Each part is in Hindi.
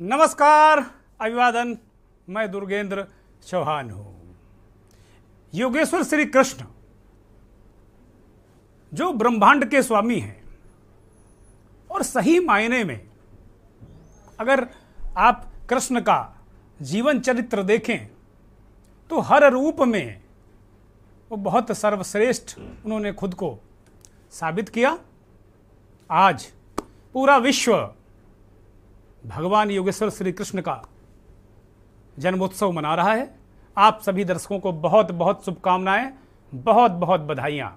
नमस्कार, अभिवादन। मैं दुर्गेंद्र चौहान हूं। योगेश्वर श्री कृष्ण जो ब्रह्मांड के स्वामी हैं और सही मायने में अगर आप कृष्ण का जीवन चरित्र देखें तो हर रूप में वो बहुत सर्वश्रेष्ठ उन्होंने खुद को साबित किया। आज पूरा विश्व भगवान योगेश्वर श्री कृष्ण का जन्मोत्सव मना रहा है। आप सभी दर्शकों को बहुत बहुत शुभकामनाएं, बहुत बहुत बधाइयां।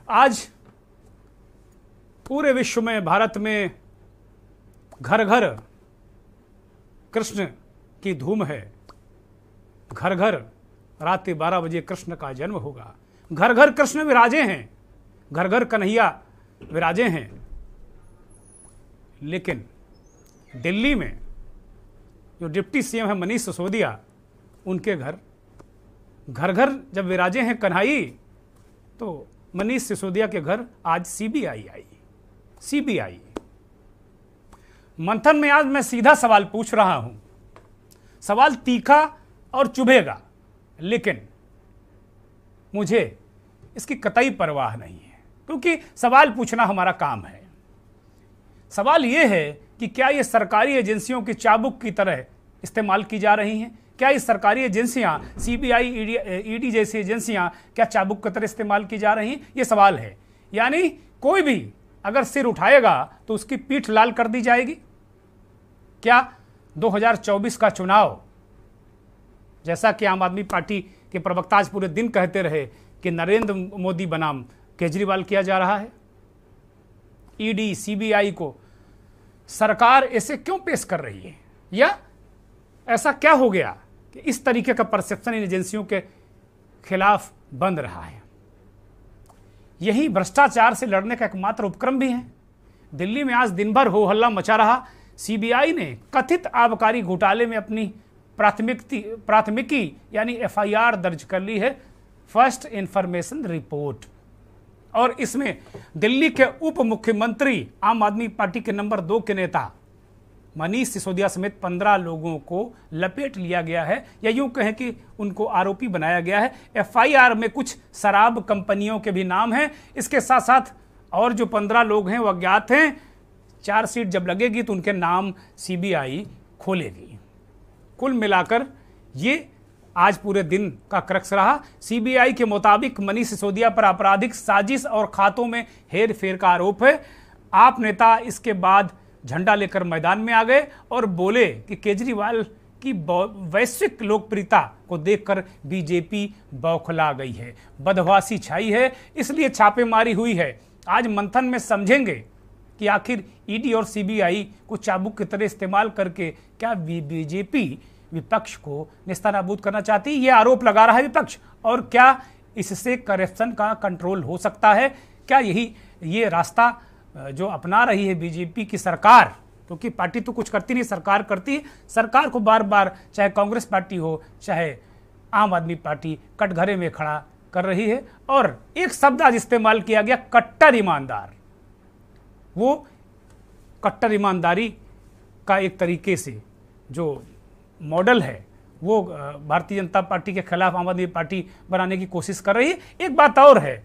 आज पूरे विश्व में, भारत में घर घर कृष्ण की धूम है। घर घर रात 12 बजे कृष्ण का जन्म होगा। घर घर कृष्ण विराजे हैं, घर घर कन्हैया विराजे हैं। लेकिन दिल्ली में जो डिप्टी सीएम है मनीष सिसोदिया, उनके घर घर जब विराजे हैं कन्हई, तो मनीष सिसोदिया के घर आज सीबीआई आई। सीबीआई मंथन में आज मैं सीधा सवाल पूछ रहा हूं। सवाल तीखा और चुभेगा, लेकिन मुझे इसकी कतई परवाह नहीं है, क्योंकि सवाल पूछना हमारा काम है। सवाल यह है कि क्या ये सरकारी एजेंसियों की चाबुक की तरह इस्तेमाल की जा रही हैं? क्या ये सरकारी एजेंसियां, सीबीआई, ईडी जैसी एजेंसियां क्या चाबुक की तरह इस्तेमाल की जा रही हैं? ये सवाल है। यानी कोई भी अगर सिर उठाएगा तो उसकी पीठ लाल कर दी जाएगी। क्या 2024 का चुनाव, जैसा कि आम आदमी पार्टी के प्रवक्ता आज पूरे दिन कहते रहे कि नरेंद्र मोदी बनाम केजरीवाल किया जा रहा है? ईडी, सीबीआई को सरकार ऐसे क्यों पेश कर रही है? या ऐसा क्या हो गया कि इस तरीके का परसेप्शन इन एजेंसियों के खिलाफ बन रहा है? यही भ्रष्टाचार से लड़ने का एकमात्र उपक्रम भी है। दिल्ली में आज दिन भर हो हल्ला मचा रहा। सीबीआई ने कथित आबकारी घोटाले में अपनी प्राथमिकी यानी एफआईआर दर्ज कर ली है, फर्स्ट इंफॉर्मेशन रिपोर्ट। और इसमें दिल्ली के उप मुख्यमंत्री, आम आदमी पार्टी के नंबर 2 के नेता मनीष सिसोदिया समेत 15 लोगों को लपेट लिया गया है, या यूं कहें कि उनको आरोपी बनाया गया है। एफआईआर में कुछ शराब कंपनियों के भी नाम हैं। इसके साथ साथ और जो 15 लोग हैं वो अज्ञात हैं। चार्जशीट जब लगेगी तो उनके नाम सीबीआई खोलेगी। कुल मिलाकर ये आज पूरे दिन का क्रक्स रहा। सीबीआई के मुताबिक मनीष सिसोदिया पर आपराधिक साजिश और खातों में हेर फेर का आरोप है। आप नेता इसके बाद झंडा लेकर मैदान में आ गए और बोले कि केजरीवाल की वैश्विक लोकप्रियता को देखकर बीजेपी बौखला गई है, बदहवासी छाई है, इसलिए छापेमारी हुई है। आज मंथन में समझेंगे कि आखिर ईडी और सीबीआई को चाबुक की तरह इस्तेमाल करके क्या बीजेपी विपक्ष को नेस्तनाबूद करना चाहती है। यह आरोप लगा रहा है विपक्ष। और क्या इससे करप्शन का कंट्रोल हो सकता है? क्या ये रास्ता जो अपना रही है बीजेपी की सरकार, क्योंकि पार्टी तो कुछ करती नहीं, सरकार करती है। सरकार को बार बार, चाहे कांग्रेस पार्टी हो चाहे आम आदमी पार्टी, कटघरे में खड़ा कर रही है। और एक शब्द आज इस्तेमाल किया गया, कट्टर ईमानदार। वो कट्टर ईमानदारी का एक तरीके से जो मॉडल है वो भारतीय जनता पार्टी के खिलाफ आम आदमी पार्टी बनाने की कोशिश कर रही है। एक बात और है,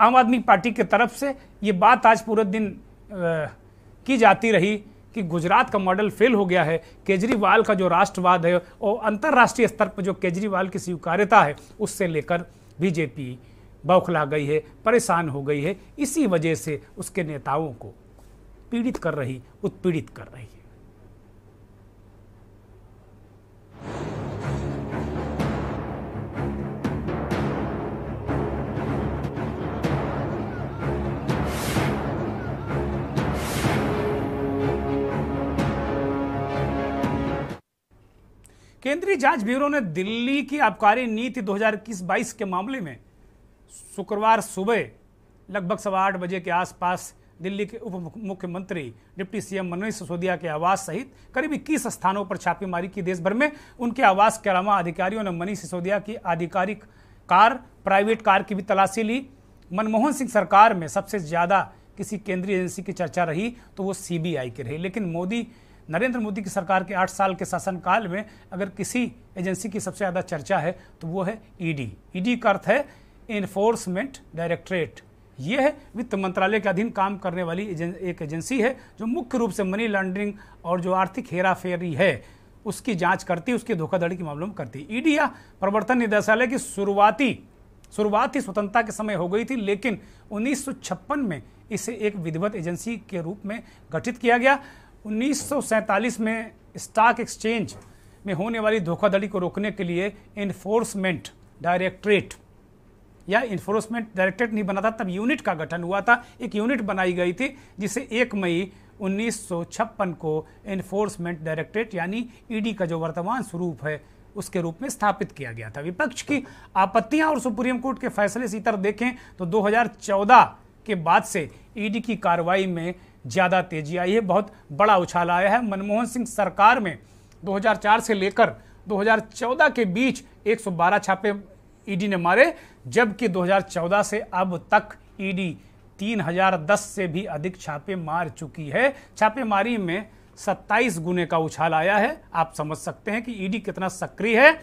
आम आदमी पार्टी की तरफ से ये बात आज पूरे दिन की जाती रही कि गुजरात का मॉडल फेल हो गया है। केजरीवाल का जो राष्ट्रवाद है और अंतर्राष्ट्रीय स्तर पर जो केजरीवाल की स्वीकार्यता है, उससे लेकर बीजेपी बौखला गई है, परेशान हो गई है। इसी वजह से उसके नेताओं को पीड़ित कर रही, उत्पीड़ित कर रही है। केंद्रीय जांच ब्यूरो ने दिल्ली की आबकारी नीति 2021-22 के मामले में शुक्रवार सुबह लगभग 8:15 बजे के आसपास दिल्ली के उप मुख्यमंत्री डिप्टी सीएम मनीष सिसोदिया के आवास सहित करीब 21 स्थानों पर छापेमारी की। देश भर में उनके आवास के अलावा अधिकारियों ने मनीष सिसोदिया की आधिकारिक कार, प्राइवेट कार की भी तलाशी ली। मनमोहन सिंह सरकार में सबसे ज्यादा किसी केंद्रीय एजेंसी की चर्चा रही तो वो सीबीआई की रही। लेकिन नरेंद्र मोदी की सरकार के 8 साल के शासनकाल में अगर किसी एजेंसी की सबसे ज़्यादा चर्चा है तो वो है ईडी। ईडी का अर्थ है इन्फोर्समेंट डायरेक्टरेट। ये है वित्त मंत्रालय के अधीन काम करने वाली एक एजेंसी है जो मुख्य रूप से मनी लॉन्ड्रिंग और जो आर्थिक हेराफेरी है उसकी जांच करती है, उसकी धोखाधड़ी के मामलों में करती है। ईडी या प्रवर्तन निदेशालय की शुरुआत ही स्वतंत्रता के समय हो गई थी, लेकिन 1956 में इसे एक विधिवत एजेंसी के रूप में गठित किया गया। 1947 में स्टॉक एक्सचेंज में होने वाली धोखाधड़ी को रोकने के लिए इन्फोर्समेंट डायरेक्टरेट नहीं बना था, तब यूनिट का गठन हुआ था। एक यूनिट बनाई गई थी जिसे 1 मई 1956 को इन्फोर्समेंट डायरेक्टरेट यानी ईडी का जो वर्तमान स्वरूप है उसके रूप में स्थापित किया गया था। विपक्ष की आपत्तियां और सुप्रीम कोर्ट के फैसले से इतर देखें तो 2014 के बाद से ईडी की कार्रवाई में ज्यादा तेजी आई है, बहुत बड़ा उछाल आया है। मनमोहन सिंह सरकार में 2004 से लेकर 2014 के बीच 112 छापे ईडी ने मारे, जबकि 2014 से अब तक ईडी 3010 से भी अधिक छापे मार चुकी है। छापेमारी में 27 गुने का उछाल आया है। आप समझ सकते हैं कि ईडी कितना सक्रिय है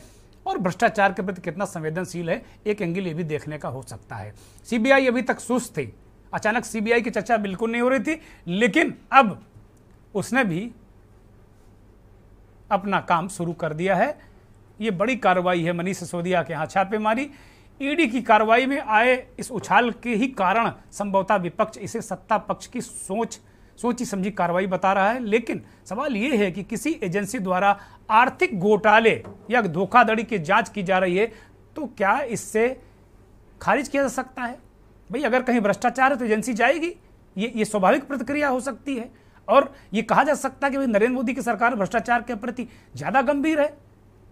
और भ्रष्टाचार के प्रति कितना संवेदनशील है। एक एंगल ये भी देखने का हो सकता है। सीबीआई अभी तक सुस्त थी, अचानक सीबीआई की चर्चा बिल्कुल नहीं हो रही थी, लेकिन अब उसने भी अपना काम शुरू कर दिया है। ये बड़ी कार्रवाई है मनीष सिसोदिया के यहाँ छापेमारी। ईडी की कार्रवाई में आए इस उछाल के ही कारण संभवतः विपक्ष इसे सत्ता पक्ष की सोची समझी कार्रवाई बता रहा है। लेकिन सवाल यह है कि किसी एजेंसी द्वारा आर्थिक घोटाले या धोखाधड़ी की जांच की जा रही है तो क्या इससे खारिज किया जा सकता है? भाई अगर कहीं भ्रष्टाचार है तो एजेंसी जाएगी, ये स्वाभाविक प्रतिक्रिया हो सकती है। और ये कहा जा सकता है कि भाई नरेंद्र मोदी की सरकार भ्रष्टाचार के प्रति ज्यादा गंभीर है,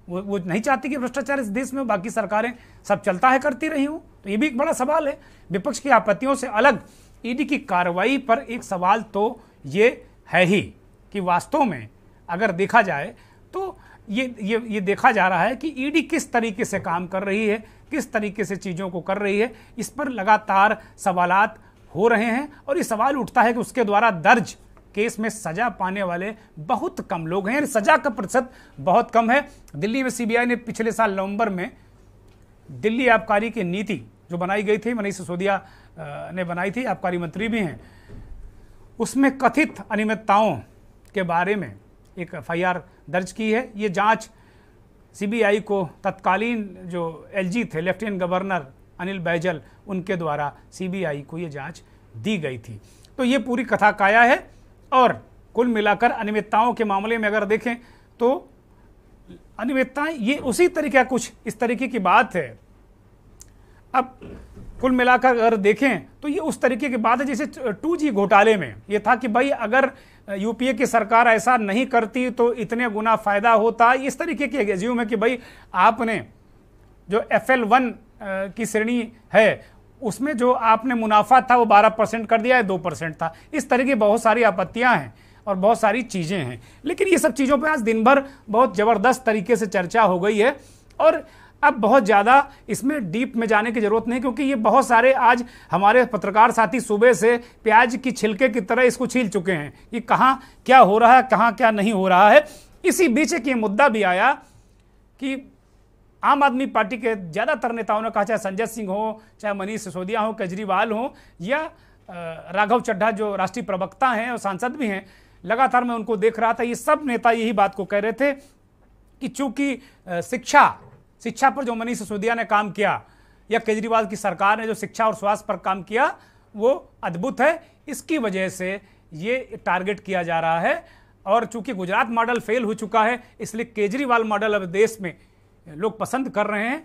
वो नहीं चाहती कि भ्रष्टाचार इस देश में, बाकी सरकारें सब चलता है करती रही हूं। तो ये भी एक बड़ा सवाल है। विपक्ष की आपत्तियों से अलग ईडी की कार्रवाई पर एक सवाल तो ये है ही कि वास्तव में अगर देखा जाए तो ये देखा जा रहा है कि ईडी किस तरीके से काम कर रही है, किस तरीके से चीज़ों को कर रही है। इस पर लगातार सवालात हो रहे हैं और ये सवाल उठता है कि उसके द्वारा दर्ज केस में सजा पाने वाले बहुत कम लोग हैं, सजा का प्रतिशत बहुत कम है। दिल्ली में सीबीआई ने पिछले साल नवंबर में दिल्ली आबकारी की नीति जो बनाई गई थी, मनीष सिसोदिया ने बनाई थी, आबकारी मंत्री भी हैं, उसमें कथित अनियमितताओं के बारे में एक एफआईआर दर्ज की है। ये जांच सीबीआई को तत्कालीन जो एलजी थे, लेफ्टिनेंट गवर्नर अनिल बैजल, उनके द्वारा सीबीआई को ये जांच दी गई थी। तो ये पूरी कथा काया है और कुल मिलाकर अनियमितताओं के मामले में अगर देखें तो अनियमितताएं ये उसी तरीके कुछ इस तरीके की बात है। अब कुल मिलाकर अगर देखें तो ये उस तरीके की बात है जैसे 2G घोटाले में ये था कि भाई अगर यूपीए की सरकार ऐसा नहीं करती तो इतने गुना फायदा होता। इस तरीके की एग्ज्यूम है कि भाई आपने जो FL1 की श्रेणी है उसमें जो आपने मुनाफा था वो 12% कर दिया है, 2% था। इस तरह की बहुत सारी आपत्तियां हैं और बहुत सारी चीजें हैं। लेकिन ये सब चीजों पे आज दिन भर बहुत जबरदस्त तरीके से चर्चा हो गई है और अब बहुत ज़्यादा इसमें डीप में जाने की जरूरत नहीं, क्योंकि ये बहुत सारे आज हमारे पत्रकार साथी सुबह से प्याज की छिलके की तरह इसको छील चुके हैं कि कहाँ क्या हो रहा है, कहाँ क्या नहीं हो रहा है। इसी बीच एक ये मुद्दा भी आया कि आम आदमी पार्टी के ज़्यादातर नेताओं ने कहा, चाहे संजय सिंह हो, चाहे मनीष सिसोदिया हो, केजरीवाल हो या राघव चड्ढा जो राष्ट्रीय प्रवक्ता हैं और सांसद भी हैं, लगातार मैं उनको देख रहा था, ये सब नेता यही बात को कह रहे थे कि चूंकि शिक्षा पर जो मनीष सिसोदिया ने काम किया या केजरीवाल की सरकार ने जो शिक्षा और स्वास्थ्य पर काम किया वो अद्भुत है, इसकी वजह से ये टारगेट किया जा रहा है। और चूंकि गुजरात मॉडल फेल हो चुका है इसलिए केजरीवाल मॉडल अब देश में लोग पसंद कर रहे हैं।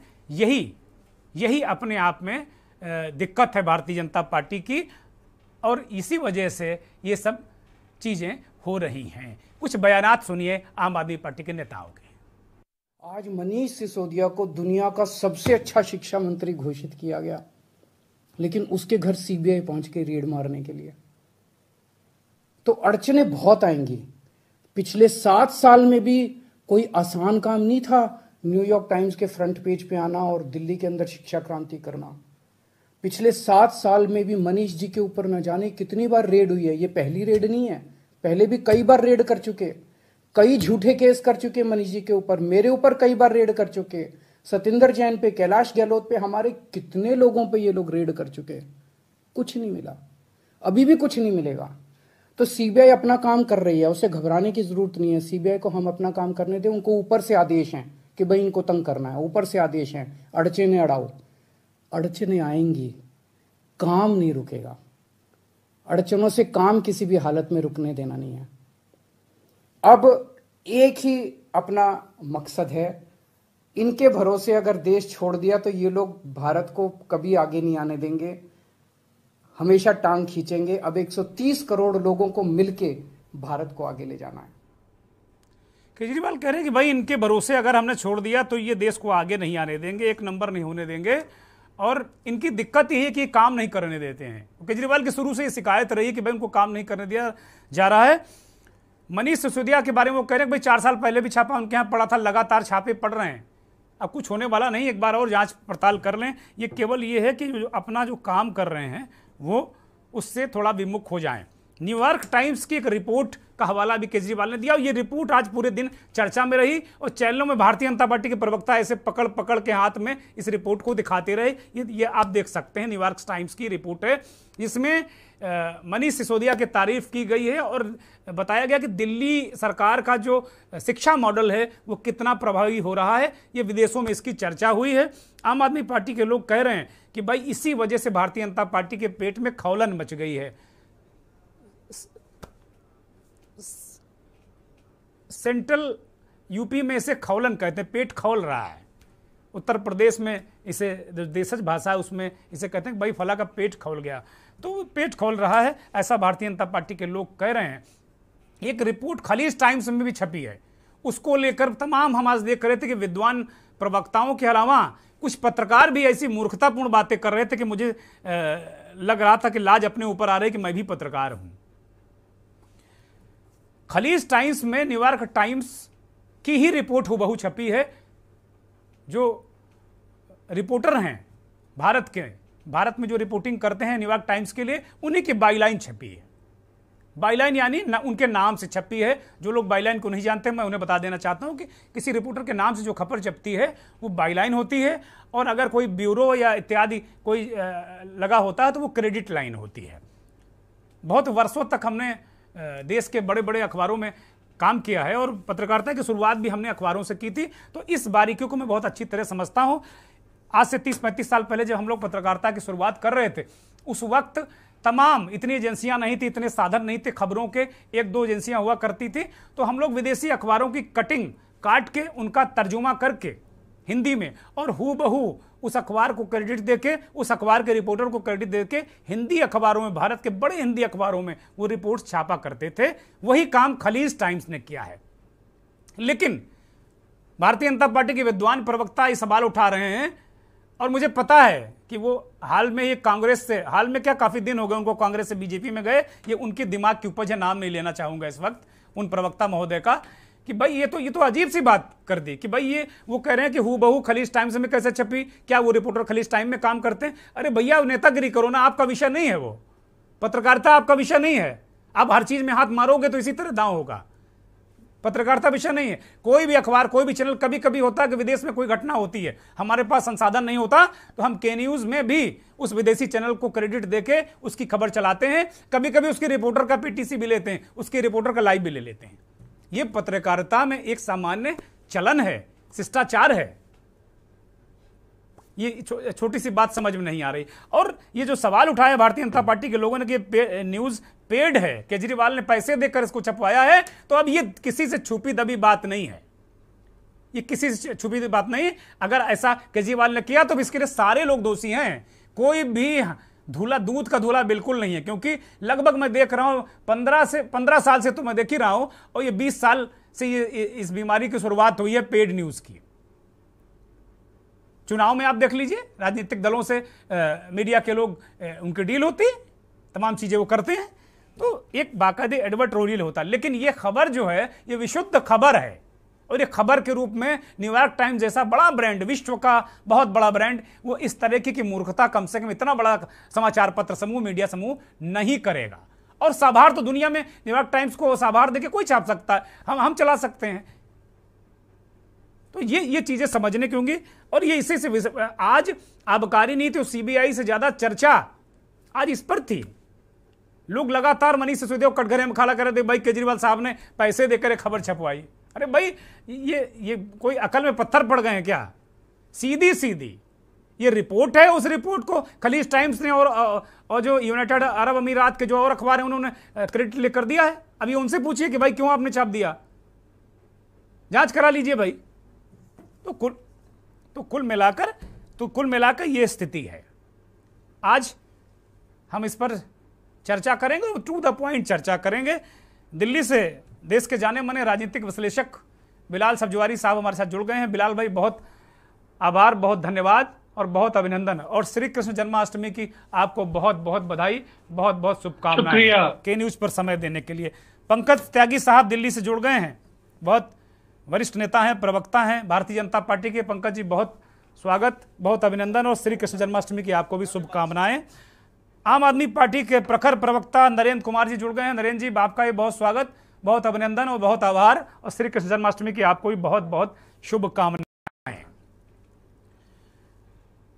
यही अपने आप में दिक्कत है भारतीय जनता पार्टी की और इसी वजह से ये सब चीजें हो रही हैं। कुछ बयानात सुनिए आम आदमी पार्टी के नेताओं के। आज मनीष सिसोदिया को दुनिया का सबसे अच्छा शिक्षा मंत्री घोषित किया गया, लेकिन उसके घर सीबीआई पहुंच के रेड मारने के लिए। तो अड़चने बहुत आएंगी। पिछले 7 साल में भी कोई आसान काम नहीं था न्यूयॉर्क टाइम्स के फ्रंट पेज पे आना और दिल्ली के अंदर शिक्षा क्रांति करना। पिछले 7 साल में भी मनीष जी के ऊपर न जाने कितनी बार रेड हुई है। ये पहली रेड नहीं है, पहले भी कई बार रेड कर चुके, कई झूठे केस कर चुके मनीष जी के ऊपर, मेरे ऊपर कई बार रेड कर चुके, सतिंदर जैन पे, कैलाश गहलोत पे, हमारे कितने लोगों पे ये लोग रेड कर चुके, कुछ नहीं मिला, अभी भी कुछ नहीं मिलेगा। तो सीबीआई अपना काम कर रही है, उसे घबराने की जरूरत नहीं है। सीबीआई को हम अपना काम करने दें। उनको ऊपर से आदेश हैं कि भाई इनको तंग करना है, ऊपर से आदेश हैं, अड़चने अड़ाओ। अड़चने आएंगी, काम नहीं रुकेगा। अड़चनों से काम किसी भी हालत में रुकने देना नहीं है। अब एक ही अपना मकसद है, इनके भरोसे अगर देश छोड़ दिया तो ये लोग भारत को कभी आगे नहीं आने देंगे, हमेशा टांग खींचेंगे। अब 130 करोड़ लोगों को मिलके भारत को आगे ले जाना है। केजरीवाल कह रहे हैं कि भाई इनके भरोसे अगर हमने छोड़ दिया तो ये देश को आगे नहीं आने देंगे, एक नंबर नहीं होने देंगे, और इनकी दिक्कत ये है कि काम नहीं करने देते हैं। केजरीवाल की शुरू से ये शिकायत रही है कि भाई उनको काम नहीं करने दिया जा रहा है। मनीष सिसोदिया के बारे में वो कह रहे हैं कि भाई 4 साल पहले भी छापा उनके यहाँ पड़ा था, लगातार छापे पड़ रहे हैं, अब कुछ होने वाला नहीं, एक बार और जांच पड़ताल कर लें। ये केवल ये है कि अपना जो काम कर रहे हैं वो उससे थोड़ा विमुख हो जाएं। न्यूयॉर्क टाइम्स की एक रिपोर्ट का हवाला भी केजरीवाल ने दिया, और ये रिपोर्ट आज पूरे दिन चर्चा में रही, और चैनलों में भारतीय जनता पार्टी के प्रवक्ता ऐसे पकड़ पकड़ के हाथ में इस रिपोर्ट को दिखाते रहे। ये आप देख सकते हैं, न्यूयॉर्क टाइम्स की रिपोर्ट है, जिसमें मनीष सिसोदिया की तारीफ की गई है और बताया गया कि दिल्ली सरकार का जो शिक्षा मॉडल है वो कितना प्रभावी हो रहा है। ये विदेशों में इसकी चर्चा हुई है। आम आदमी पार्टी के लोग कह रहे हैं कि भाई इसी वजह से भारतीय जनता पार्टी के पेट में खौलन मच गई है। सेंट्रल यूपी में इसे खौलन कहते हैं, पेट खौल रहा है। उत्तर प्रदेश में इसे देशज भाषा है उसमें इसे कहते हैं कि भाई फला का पेट खौल गया, तो पेट खौल रहा है, ऐसा भारतीय जनता पार्टी के लोग कह रहे हैं। एक रिपोर्ट खलीज टाइम्स में भी छपी है, उसको लेकर तमाम हम आज देख रहे थे कि विद्वान प्रवक्ताओं के अलावा कुछ पत्रकार भी ऐसी मूर्खतापूर्ण बातें कर रहे थे कि मुझे लग रहा था कि लाज अपने ऊपर आ रही कि मैं भी पत्रकार हूं। खलीज टाइम्स में न्यूयॉर्क टाइम्स की ही रिपोर्ट हूबहू छपी है। जो रिपोर्टर हैं भारत के, भारत में जो रिपोर्टिंग करते हैं न्यूयॉर्क टाइम्स के लिए, उन्हीं की बाईलाइन छपी है। बाईलाइन यानी उनके नाम से छपी है। जो लोग बाईलाइन को नहीं जानते, मैं उन्हें बता देना चाहता हूं कि किसी रिपोर्टर के नाम से जो खबर छपती है वो बाईलाइन होती है, और अगर कोई ब्यूरो या इत्यादि कोई लगा होता है तो वो क्रेडिट लाइन होती है। बहुत वर्षों तक हमने देश के बड़े बड़े अखबारों में काम किया है, और पत्रकारिता की शुरुआत भी हमने अखबारों से की थी, तो इस बारीकियों को मैं बहुत अच्छी तरह समझता हूं। आज से 30-35 साल पहले जब हम लोग पत्रकारिता की शुरुआत कर रहे थे, उस वक्त तमाम इतनी एजेंसियां नहीं थी, इतने साधन नहीं थे, खबरों के 1-2 एजेंसियां हुआ करती थी, तो हम लोग विदेशी अखबारों की कटिंग काट के उनका तर्जुमा करके हिंदी में, और हूबहू उस अखबार को क्रेडिट देके, उस अखबार के रिपोर्टर को क्रेडिट देके हिंदी अखबारों में, भारत के बड़े हिंदी अखबारों में वो रिपोर्ट छापा करते थे। वही काम खलीज टाइम्स ने किया है। लेकिन भारतीय जनता पार्टी के विद्वान प्रवक्ता ये सवाल उठा रहे हैं, और मुझे पता है कि वो हाल में ये कांग्रेस से, हाल में क्या काफी दिन हो गए उनको कांग्रेस से बीजेपी में गए, ये उनके दिमाग की उपज है, नाम नहीं लेना चाहूंगा इस वक्त उन प्रवक्ता महोदय का, कि भाई ये तो अजीब सी बात कर दी कि भाई ये वो कह रहे हैं कि हूबहू खलीज टाइम्स में कैसे छपी, क्या वो रिपोर्टर खलीज टाइम में काम करते हैं? अरे भैया नेतागिरी करो ना, आपका विषय नहीं है वो, पत्रकारिता आपका विषय नहीं है। आप हर चीज में हाथ मारोगे तो इसी तरह दांव होगा। पत्रकारिता विषय नहीं है। कोई भी अखबार, कोई भी चैनल, कभी कभी होता है कि विदेश में कोई घटना होती है, हमारे पास संसाधन नहीं होता, तो हम के न्यूज में भी उस विदेशी चैनल को क्रेडिट देके उसकी खबर चलाते हैं। कभी कभी उसके रिपोर्टर का पीटीसी भी लेते हैं, उसके रिपोर्टर का लाइव भी ले लेते हैं। ये पत्रकारिता में एक सामान्य चलन है, शिष्टाचार है। ये छोटी सी बात समझ में नहीं आ रही। और ये जो सवाल उठाया भारतीय जनता पार्टी के लोगों ने कि न्यूज पेड है, केजरीवाल ने पैसे देकर इसको छपवाया है, तो अब ये किसी से छुपी दबी बात नहीं है, ये किसी से छुपी दबी बात नहीं। अगर ऐसा केजरीवाल ने किया तो इसके लिए सारे लोग दोषी हैं, कोई भी धूला, दूध का धूला बिल्कुल नहीं है। क्योंकि लगभग मैं देख रहा हूं 15 साल से तो मैं देख ही रहा हूं, और ये 20 साल से ये इस बीमारी की शुरुआत हुई है पेड न्यूज की। चुनाव में आप देख लीजिए, राजनीतिक दलों से मीडिया के लोग उनकी डील होती है, तमाम चीजें वो करते हैं, तो एक बाकायदे एडवर्टोरियल होता है। लेकिन ये खबर जो है ये विशुद्ध खबर है, और एक खबर के रूप में न्यूयॉर्क टाइम्स जैसा बड़ा ब्रांड, विश्व का बहुत बड़ा ब्रांड, वो इस तरह की मूर्खता कम से कम इतना बड़ा समाचार पत्र समूह, मीडिया समूह नहीं करेगा। और साभार तो दुनिया में न्यूयॉर्क टाइम्स को साभार देके कोई छाप सकता है, हम चला सकते हैं। तो ये चीजें समझने की होंगी। और ये इसी से आज आबकारी नीति और सीबीआई से ज्यादा चर्चा आज इस पर थी। लोग लगातार मनीष सिसोदिया को कटघरे में खड़ा कर रहे थे, भाई केजरीवाल साहब ने पैसे देकर एक खबर छपवाई। अरे भाई ये कोई अकल में पत्थर पड़ गए हैं क्या? सीधी ये रिपोर्ट है, उस रिपोर्ट को खलीज टाइम्स ने और जो यूनाइटेड अरब अमीरात के जो और अखबार हैं उन्होंने क्रेडिट लेकर दिया है। अभी उनसे पूछिए कि भाई क्यों आपने छाप दिया, जांच करा लीजिए भाई। तो कुल मिलाकर ये स्थिति है। आज हम इस पर चर्चा करेंगे, टू द पॉइंट चर्चा करेंगे। दिल्ली से देश के जाने माने राजनीतिक विश्लेषक बिलाल सब्जवारी साहब हमारे साथ जुड़ गए हैं। बिलाल भाई, बहुत आभार, बहुत धन्यवाद और बहुत अभिनंदन, और श्री कृष्ण जन्माष्टमी की आपको बहुत बहुत बधाई, बहुत बहुत शुभकामनाएं के न्यूज पर समय देने के लिए। पंकज त्यागी साहब दिल्ली से जुड़ गए हैं, बहुत वरिष्ठ नेता हैं, प्रवक्ता हैं भारतीय जनता पार्टी के। पंकज जी, बहुत स्वागत, बहुत अभिनंदन और श्री कृष्ण जन्माष्टमी की आपको भी शुभकामनाएं। आम आदमी पार्टी के प्रखर प्रवक्ता नरेंद्र कुमार जी जुड़ गए हैं। नरेंद्र जी, आपका भी बहुत स्वागत, बहुत अभिनंदन और बहुत आभार, और श्री कृष्ण जन्माष्टमी की आपको भी बहुत बहुत शुभकामनाएं।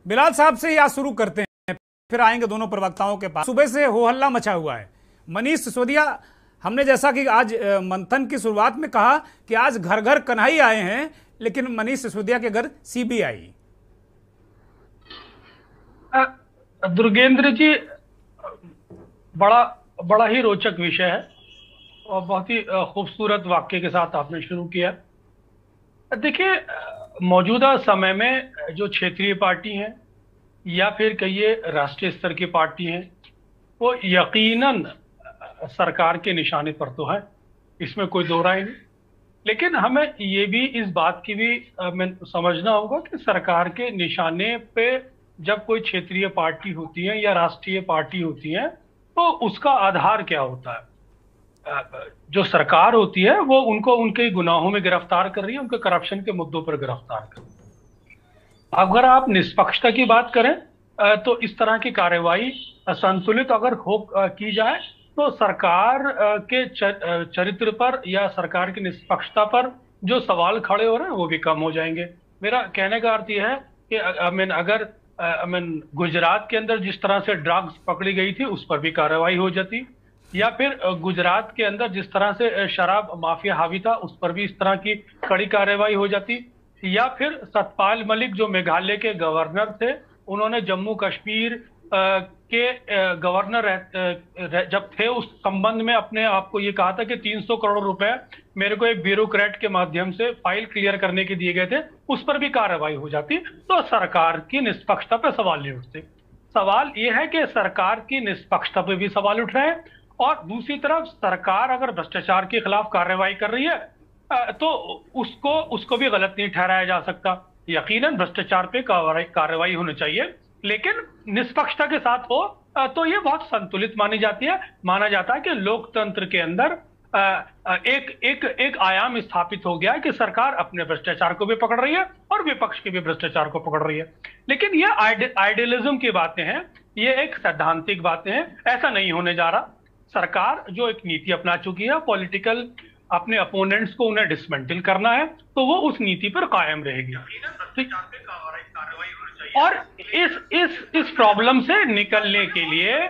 बिलाल साहब से ही आज शुरू करते हैं, फिर आएंगे दोनों प्रवक्ताओं के पास। सुबह से हो हल्ला मचा हुआ है। मनीष सिसोदिया, हमने जैसा कि आज मंथन की शुरुआत में कहा कि आज घर घर कन्हई आए हैं, लेकिन मनीष सिसोदिया के घर सीबीआई। दुर्गेंद्र जी, बड़ा ही रोचक विषय है और बहुत ही खूबसूरत वाक्य के साथ आपने शुरू किया। देखिए, मौजूदा समय में जो क्षेत्रीय पार्टी हैं या फिर कहिए राष्ट्रीय स्तर की पार्टी हैं, वो यकीनन सरकार के निशाने पर तो है, इसमें कोई दो राय नहीं। लेकिन हमें ये भी इस बात की भी समझना होगा कि सरकार के निशाने पे जब कोई क्षेत्रीय पार्टी होती है या राष्ट्रीय पार्टी होती है तो उसका आधार क्या होता है। जो सरकार होती है वो उनको उनके गुनाहों में गिरफ्तार कर रही है, उनके करप्शन के मुद्दों पर गिरफ्तार कर रही है। अगर आप निष्पक्षता की बात करें तो इस तरह की कार्रवाई संतुलित अगर की जाए तो सरकार के चरित्र पर या सरकार की निष्पक्षता पर जो सवाल खड़े हो रहे हैं वो भी कम हो जाएंगे। मेरा कहने का अर्थ यह है कि अगर गुजरात के अंदर जिस तरह से ड्रग्स पकड़ी गई थी उस पर भी कार्रवाई हो जाती, या फिर गुजरात के अंदर जिस तरह से शराब माफिया हावी था उस पर भी इस तरह की कड़ी कार्रवाई हो जाती, या फिर सतपाल मलिक जो मेघालय के गवर्नर थे, उन्होंने जम्मू कश्मीर के गवर्नर जब थे उस संबंध में अपने आप को ये कहा था कि 300 करोड़ रुपए मेरे को एक ब्यूरोक्रेट के माध्यम से फाइल क्लियर करने के दिए गए थे, उस पर भी कार्रवाई हो जाती, तो सरकार की निष्पक्षता पर सवाल नहीं उठते। सवाल यह है कि सरकार की निष्पक्षता पर भी सवाल उठ रहे हैं, और दूसरी तरफ सरकार अगर भ्रष्टाचार के खिलाफ कार्रवाई कर रही है तो उसको भी गलत नहीं ठहराया जा सकता। यकीनन भ्रष्टाचार पे कार्रवाई होनी चाहिए, लेकिन निष्पक्षता के साथ हो तो ये बहुत संतुलित मानी जाती है। माना जाता है कि लोकतंत्र के अंदर एक आयाम स्थापित हो गया है कि सरकार अपने भ्रष्टाचार को भी पकड़ रही है और विपक्ष के भी भ्रष्टाचार को पकड़ रही है। लेकिन ये आइडियलिज्म की बातें हैं, ये एक सैद्धांतिक बातें हैं, ऐसा नहीं होने जा रहा। सरकार जो एक नीति अपना चुकी है, पॉलिटिकल अपने अपोनेंट्स को उन्हें डिसमेंटल करना है, तो वो उस नीति पर कायम रहेगी। और इस प्रॉब्लम से निकलने के लिए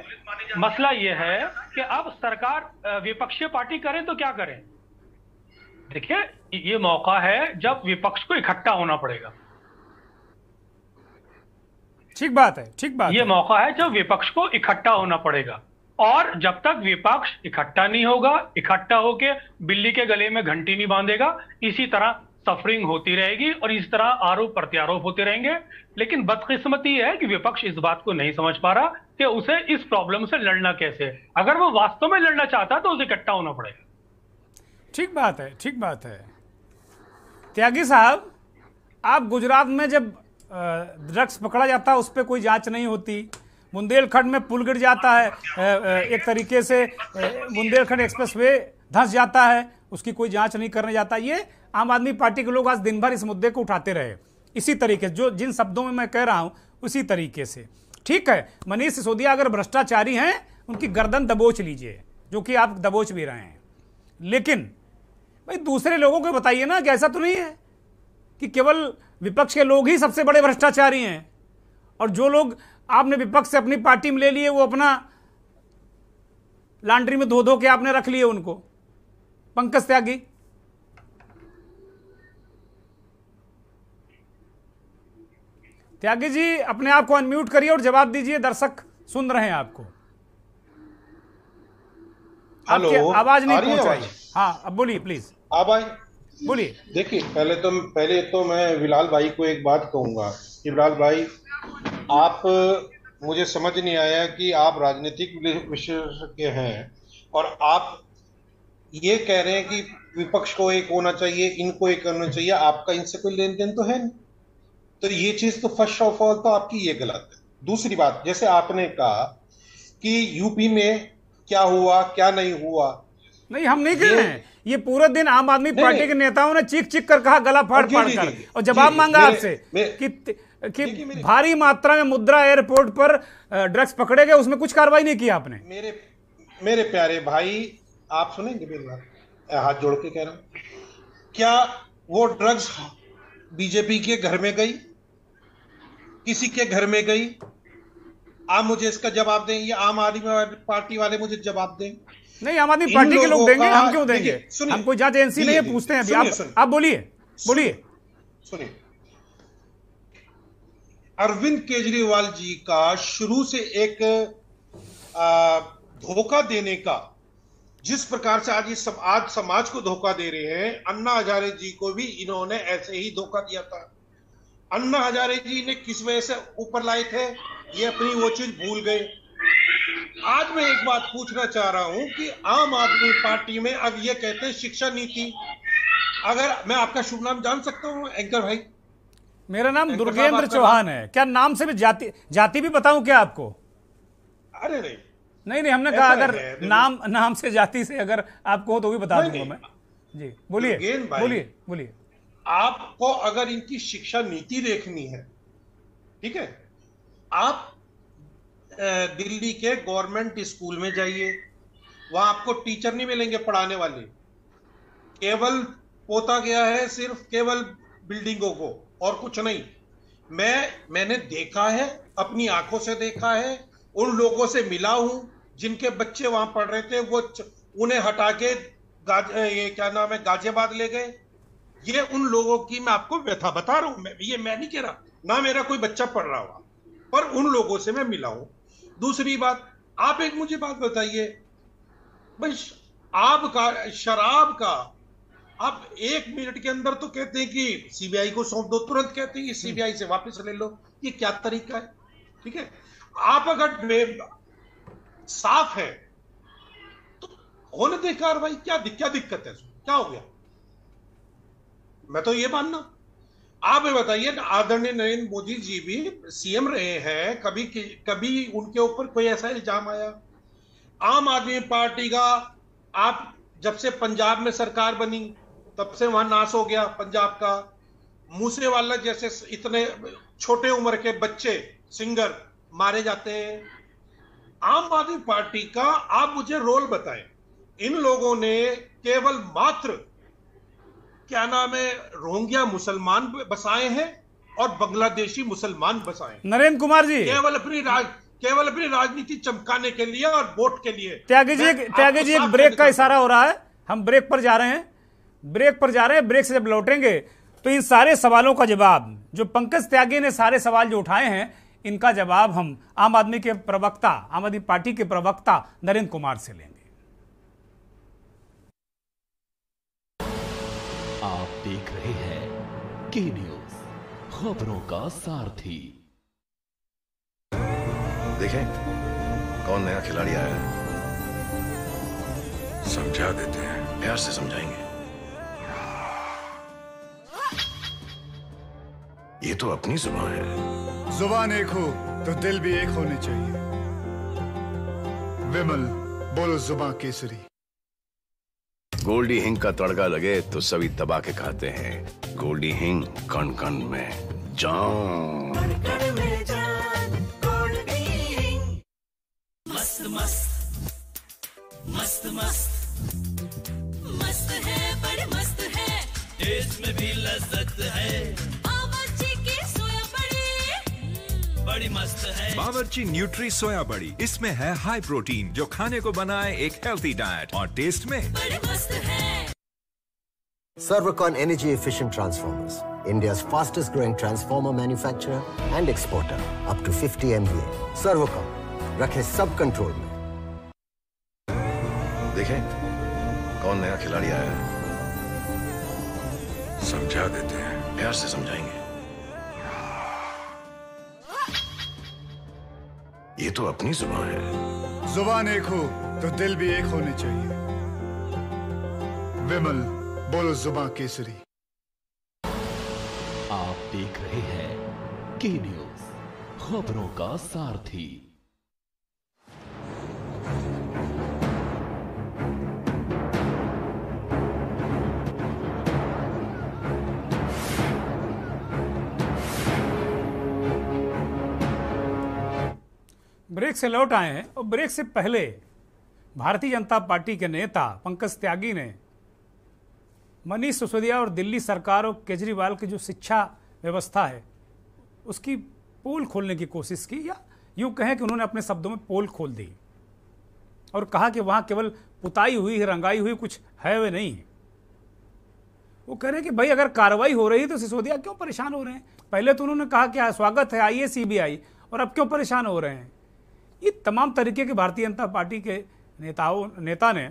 मसला यह है कि अब सरकार विपक्षी पार्टी करे तो क्या करें। देखिए, ये मौका है जब विपक्ष को इकट्ठा होना पड़ेगा। ठीक बात है, ठीक बात। ये मौका है जब विपक्ष को इकट्ठा होना पड़ेगा, और जब तक विपक्ष इकट्ठा नहीं होगा, इकट्ठा होके बिल्ली के गले में घंटी नहीं बांधेगा, इसी तरह सफरिंग होती रहेगी और इस तरह आरोप प्रत्यारोप होते रहेंगे। लेकिन बदकिस्मती है कि विपक्ष इस बात को नहीं समझ पा रहा कि उसे इस प्रॉब्लम से लड़ना कैसे है। अगर वो वास्तव में लड़ना चाहता तो उसे इकट्ठा होना पड़ेगा। ठीक बात है, ठीक बात है। त्यागी साहब, आप गुजरात में जब ड्रग्स पकड़ा जाता है उस पर कोई जांच नहीं होती, बुंदेलखंड में पुल गिर जाता है, एक तरीके से बुंदेलखंड एक्सप्रेसवे धंस जाता है, उसकी कोई जांच नहीं करने जाता। ये आम आदमी पार्टी के लोग आज दिन भर इस मुद्दे को उठाते रहे, इसी तरीके से, जो जिन शब्दों में मैं कह रहा हूं उसी तरीके से। ठीक है, मनीष सिसोदिया अगर भ्रष्टाचारी हैं, उनकी गर्दन दबोच लीजिए, जो कि आप दबोच भी रहे हैं, लेकिन भाई दूसरे लोगों को बताइए ना कि ऐसा तो नहीं है कि केवल विपक्ष के लोग ही सबसे बड़े भ्रष्टाचारी हैं, और जो लोग आपने विपक्ष से अपनी पार्टी में ले लिए वो अपना लॉन्ड्री में धो धो के आपने रख लिए उनको। पंकज त्यागी, त्यागी जी अपने आप को अनम्यूट करिए और जवाब दीजिए, दर्शक सुन रहे हैं आपको। हेलो, आवाज नहीं पहुंच रही। हाँ, अब बोलिए प्लीज। भाई बोलिए। देखिए, पहले तो मैं बिलाल भाई को एक बात कहूंगा कि बिलाल भाई, आप, मुझे समझ नहीं आया कि आप राजनीतिक विशेषज्ञ हैं और आप ये कह रहे हैं कि विपक्ष को एक होना चाहिए, इनको एक होना चाहिए, आपका इनसे कोई लेन देन तो है नहीं। तो ये चीज तो फर्स्ट ऑफ ऑल तो आपकी ये गलत है। दूसरी बात, जैसे आपने कहा कि यूपी में क्या हुआ क्या नहीं हुआ, नहीं हम नहीं कह रहे हैं, ये पूरे दिन आम आदमी पार्टी के नेताओं ने चीख चीख कर कहा, गला फाड़ फाड़ कर, और जवाब मांगा आपसे कि भारी मात्रा में मुद्रा एयरपोर्ट पर ड्रग्स पकड़े गए, उसमें कुछ कार्रवाई नहीं की आपने। मेरे प्यारे भाई, आप सुनेंगे मेरी बात, हाथ जोड़ के कह रहा हूं, क्या वो ड्रग्स बीजेपी के घर में गई, किसी के घर में गई? आप मुझे इसका जवाब दें, ये आम आदमी पार्टी वाले मुझे जवाब दें। नहीं, आम आदमी पार्टी के लोग देंगे, हम क्यों देंगे? हम कोई जांच एजेंसी नहीं है, पूछते हैं अभी। आप बोलिए बोलिए। सुनिए, अरविंद केजरीवाल जी का शुरू से एक धोखा देने का, जिस प्रकार से आज समाज को धोखा दे रहे हैं, अन्ना हजारे जी को भी इन्होंने ऐसे ही धोखा दिया था। अन्ना हजारे जी ने किस वजह से ऊपर लाए थे, ये अपनी वो चीज भूल गए। आज मैं एक बात पूछना चाह रहा हूं कि आम आदमी पार्टी में अब ये कहते हैं शिक्षा नीति, अगर मैं आपका शुभ नाम जान सकता हूं एंकर भाई? मेरा नाम दुर्गेंद्र चौहान है। क्या नाम से भी जाति भी बताऊं क्या आपको? अरे नहीं नहीं, हमने कहा अगर नाम से जाति से अगर आपको हो तो भी बता दूंगा मैं। जी बोलिए बोलिए। आपको अगर इनकी शिक्षा नीति देखनी है, ठीक है, आप दिल्ली के गवर्नमेंट स्कूल में जाइए, वहां आपको टीचर नहीं मिलेंगे पढ़ाने वाले, केवल पोता गया है सिर्फ केवल बिल्डिंगों को और कुछ नहीं। मैंने देखा है, अपनी आंखों से देखा है, उन लोगों से मिला हूं जिनके बच्चे वहां पढ़ रहे थे, वो उन्हें हटा के ये क्या नाम है, गाजियाबाद ले गए। ये उन लोगों की मैं आपको व्यथा बता रहा हूं, मैं नहीं कह रहा ना मेरा कोई बच्चा पढ़ रहा हुआ, पर उन लोगों से मैं मिला हूं। दूसरी बात, आप एक मुझे बात बताइए भाई, आपका शराब का आप 1 मिनट के अंदर तो कहते हैं कि सीबीआई को सौंप दो, तुरंत कहते हैं कि सीबीआई से वापस ले लो। ये क्या तरीका है? ठीक है, आप अगर साफ है तो होने दे कार्रवाई। क्या दिक्कत है, क्या हो गया? मैं तो ये मानना, आप बताइए, आदरणीय नरेंद्र मोदी जी भी सीएम रहे हैं, कभी उनके ऊपर कोई ऐसा इल्जाम आया? आम आदमी पार्टी का, आप जब से पंजाब में सरकार बनी तब से वहां नाश हो गया पंजाब का। मूसेवाला जैसे इतने छोटे उम्र के बच्चे सिंगर मारे जाते हैं। आम आदमी पार्टी का आप मुझे रोल बताएं। इन लोगों ने केवल मात्र क्या नाम है, रोहिंग्या मुसलमान बसाए हैं और बांग्लादेशी मुसलमान बसाए हैं। नरेंद्र कुमार जी केवल अपनी राजनीति चमकाने के लिए और वोट के लिए। त्यागी जी एक ब्रेक का इशारा हो रहा है, हम ब्रेक पर जा रहे हैं। ब्रेक से जब लौटेंगे तो इन सारे सवालों का जवाब, जो पंकज त्यागी ने सारे सवाल जो उठाए हैं, इनका जवाब हम आम आदमी पार्टी के प्रवक्ता नरेंद्र कुमार से लेंगे। आप देख रहे हैं के न्यूज, खबरों का सारथी। देखें कौन नया खिलाड़ी आया है, समझा देते हैं, प्यार से समझाएंगे। ये तो अपनी जुबान है। जुबान एक हो तो दिल भी एक होने चाहिए। विमल बोलो जुबान केसरी। गोल्डी हिंग का तड़का लगे तो सभी दबा के खाते हैं। गोल्डी हिंग, कण कण में जान। मस्त मस्त मस्त मस्त मस्त है, बड़ी मस्त है, टेस्ट में भी लज्जत है। बावर्ची की सोया बड़ी बड़ी मस्त है। बावर्ची न्यूट्री सोया बड़ी, इसमें है हाई प्रोटीन जो खाने को बनाए एक हेल्थी डाइट, और टेस्ट में बड़ी मस्त है। Servocon Energy Efficient Transformers, India's fastest growing transformer manufacturer and exporter, up to 50 MVA. Servocon, रखे सब कंट्रोल में। देखें कौन नया खिलाड़ी आया है। समझा देते हैं, प्यार से समझाएंगे। ये तो अपनी जुबान है। जुबान एक हो तो दिल भी एक होने चाहिए। विमल, बोलो जुबान केसरी। आप देख रहे हैं के न्यूज, खबरों का सारथी। ब्रेक से लौट आए हैं और ब्रेक से पहले भारतीय जनता पार्टी के नेता पंकज त्यागी ने मनीष सिसोदिया और दिल्ली सरकार और केजरीवाल की जो शिक्षा व्यवस्था है उसकी पोल खोलने की कोशिश की, या यूँ कहें कि उन्होंने अपने शब्दों में पोल खोल दी और कहा कि वहाँ केवल पुताई हुई है, रंगाई हुई कुछ है वे नहीं। वो कह रहे हैं कि भाई अगर कार्रवाई हो रही है तो सिसोदिया क्यों परेशान हो रहे हैं। पहले तो उन्होंने कहा कि स्वागत है आइए CBI, और अब क्यों परेशान हो रहे हैं। ये तमाम तरीके के भारतीय जनता पार्टी के नेता ने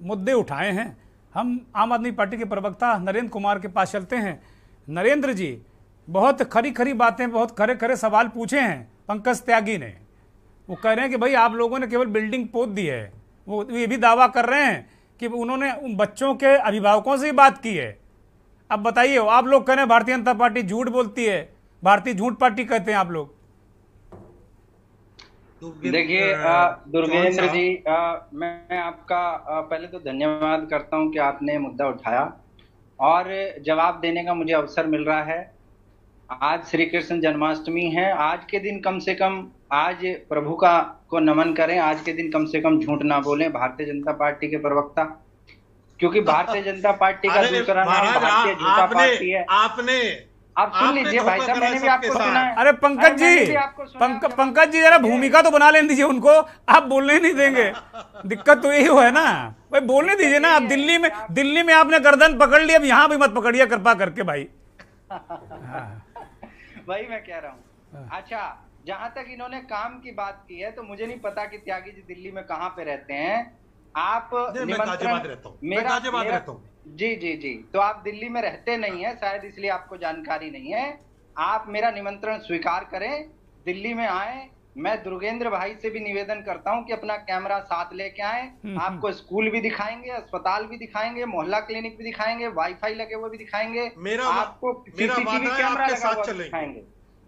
मुद्दे उठाए हैं। हम आम आदमी पार्टी के प्रवक्ता नरेंद्र कुमार के पास चलते हैं। नरेंद्र जी, बहुत खरी खरी बातें, बहुत खरे खरे सवाल पूछे हैं पंकज त्यागी ने। वो कह रहे हैं कि भाई आप लोगों ने केवल बिल्डिंग पोत दी है। वो ये भी दावा कर रहे हैं कि उन्होंने उन बच्चों के अभिभावकों से ही बात की है। अब बताइए, आप लोग कह रहे हैं भारतीय जनता पार्टी झूठ बोलती है, भारतीय झूठ पार्टी कहते हैं आप लोग। देखिए दुर्गेंद्र जी, मैं आपका पहले तो धन्यवाद करता हूं कि आपने मुद्दा उठाया और जवाब देने का मुझे अवसर मिल रहा है। आज श्री कृष्ण जन्माष्टमी है। आज के दिन कम से कम आज प्रभु को नमन करें। आज के दिन कम से कम झूठ ना बोलें भारतीय जनता पार्टी के प्रवक्ता, क्योंकि भारतीय जनता पार्टी का दूसरा नाम भारतीय जनता पार्टी है। आप सुन लीजिए भाई साहब, मैंने भी आपको सुना है। अरे पंकज जी, पंकज जी जरा भूमिका तो बना लेने दीजिए उनको, आप बोलने नहीं देंगे। दिक्कत तो यही है ना भाई, बोलने दीजिए ना। आप दिल्ली में आपने गर्दन पकड़ ली, अब यहाँ भी मत पकड़िए कृपा करके भाई। वही मैं कह रहा हूँ। अच्छा, जहां तक इन्होंने काम की बात की है तो मुझे नहीं पता कि त्यागी जी दिल्ली में कहाँ पे रहते हैं। आप गाजियाबाद रहता हूँ। जी, तो आप दिल्ली में रहते नहीं है, शायद इसलिए आपको जानकारी नहीं है। आप मेरा निमंत्रण स्वीकार करें, दिल्ली में आए। मैं दुर्गेंद्र भाई से भी निवेदन करता हूं कि अपना कैमरा साथ लेके आए। आपको स्कूल भी दिखाएंगे, अस्पताल भी दिखाएंगे, मोहल्ला क्लिनिक भी दिखाएंगे, वाईफाई लगे हुए भी दिखाएंगे, आपको CCTV कैमरा लगा हुआ दिखाएंगे,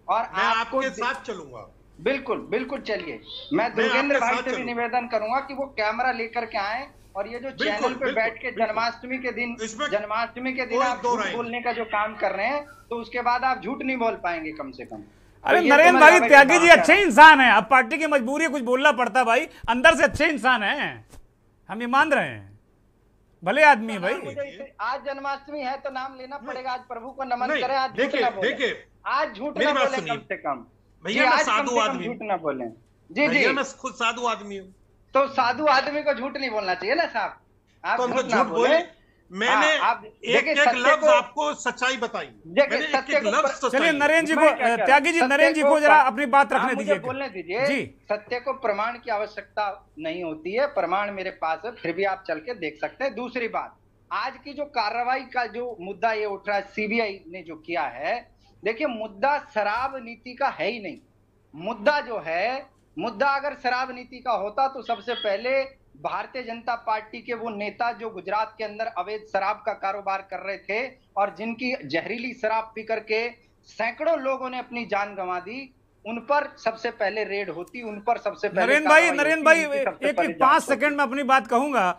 और आपके साथ चलूंगा। बिल्कुल चलिए। मैं दुर्गेंद्र भाई से भी निवेदन करूंगा कि वो कैमरा लेकर के आए, और ये जो चैनल पे बैठ के जन्माष्टमी के दिन आप झूठ बोलने का जो काम कर रहे हैं, तो उसके बाद आप झूठ नहीं बोल पाएंगे कम से कम। अरे नरेंद्र भाई, त्यागी जी अच्छे इंसान है, अब पार्टी की मजबूरी है, कुछ बोलना पड़ता भाई, अंदर से अच्छे इंसान है, हम ये मान रहे हैं, भले आदमी है भाई। आज जन्माष्टमी है तो नाम लेना पड़ेगा, आज प्रभु को नमन करें, आज झूठ ना बोले, आज झूठ ना बोले कम से कम। भैया मैं साधु आदमी, झूठ ना बोले। जी, मैं खुद साधु आदमी हूँ। तो साधु आदमी को झूठ नहीं बोलना चाहिए ना साहब। आप तो झूठ बोले। मैंने एक लफ्ज आपको सच्चाई बताई। चलिए नरेंद्र जी को, त्यागी जी, नरेंद्र जी को जरा अपनी बात रखने दीजिए, बोलने दीजिए जी। सत्य को प्रमाण की आवश्यकता नहीं होती है, प्रमाण मेरे पास है, फिर भी आप चल के देख सकते हैं। दूसरी बात, आज की जो कार्रवाई का जो मुद्दा ये उठ रहा है, CBI ने जो किया है, देखिए मुद्दा शराब नीति का है ही नहीं। मुद्दा अगर शराब नीति का होता तो सबसे पहले भारतीय जनता पार्टी के वो नेता जो गुजरात के अंदर अवैध शराब का कारोबार कर रहे थे और जिनकी जहरीली शराब पी करके सैकड़ों लोगों ने अपनी जान गंवा दी, उन पर सबसे पहले रेड होती, उन पर सबसे पहले। नरेंद्र भाई एक 5 सेकंड में अपनी बात कहूंगा।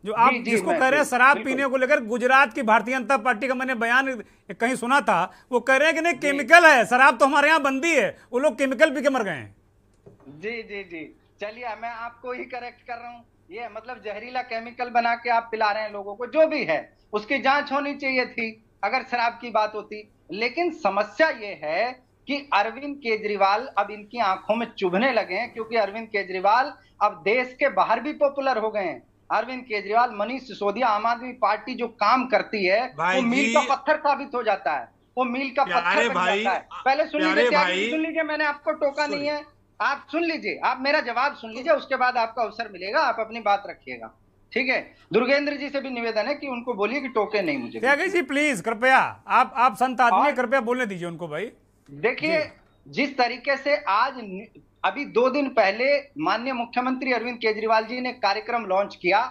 जो आप जिसको कह रहे हैं शराब पीने को लेकर, गुजरात की भारतीय जनता पार्टी का मैंने बयान कहीं सुना था, वो कह रहे हैं कि नहीं केमिकल है, शराब तो हमारे यहाँ बंदी है, वो लोग केमिकल पी के मर गए हैं। जी जी जी, चलिए मैं आपको ही करेक्ट कर रहा हूँ, ये मतलब जहरीला केमिकल बना के आप पिला रहे हैं लोगों को, जो भी है उसकी जांच होनी चाहिए थी अगर शराब की बात होती। लेकिन समस्या ये है कि अरविंद केजरीवाल अब इनकी आंखों में चुभने लगे हैं, क्योंकि अरविंद केजरीवाल अब देश के बाहर भी पॉपुलर हो गए हैं। अरविंद केजरीवाल, मनीष सिसोदिया, आम आदमी पार्टी जो काम करती है वो मील का पत्थर साबित हो जाता है, वो मील का पत्थर बन जाता है। पहले सुन लीजिए, मैंने आपको टोका नहीं है, आप सुन लीजिए, आप मेरा जवाब सुन लीजिए, उसके बाद आपका अवसर मिलेगा, आप अपनी बात रखिएगा, ठीक है। दुर्गेंद्र जी से भी निवेदन है कि उनको बोलिए कि टोके नहीं मुझे। त्यागी जी प्लीज कृपया, आप संत आदमी, कृपया बोलने दीजिए उनको भाई। देखिए जिस तरीके से आज अभी 2 दिन पहले माननीय मुख्यमंत्री अरविंद केजरीवाल जी ने कार्यक्रम लॉन्च किया,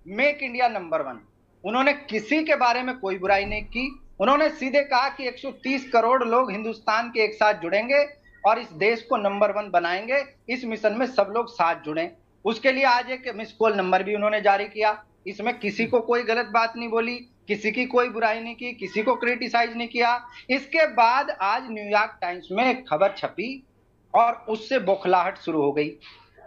मेक इंडिया नंबर 1। उन्होंने किसी के बारे में कोई बुराई नहीं की, उन्होंने सीधे कहा कि 130 करोड़ लोग हिंदुस्तान के एक साथ जुड़ेंगे और इस देश को नंबर 1 बनाएंगे, इस मिशन में सब लोग साथ जुड़ें। उसके लिए आज एक मिस कॉल नंबर भी उन्होंने जारी किया, इसमें किसी को कोई गलत बात नहीं बोली, किसी की कोई बुराई नहीं की, किसी को क्रिटिसाइज नहीं किया। इसके बाद आज न्यूयॉर्क टाइम्स में एक खबर छपी और उससे बौखलाहट शुरू हो गई,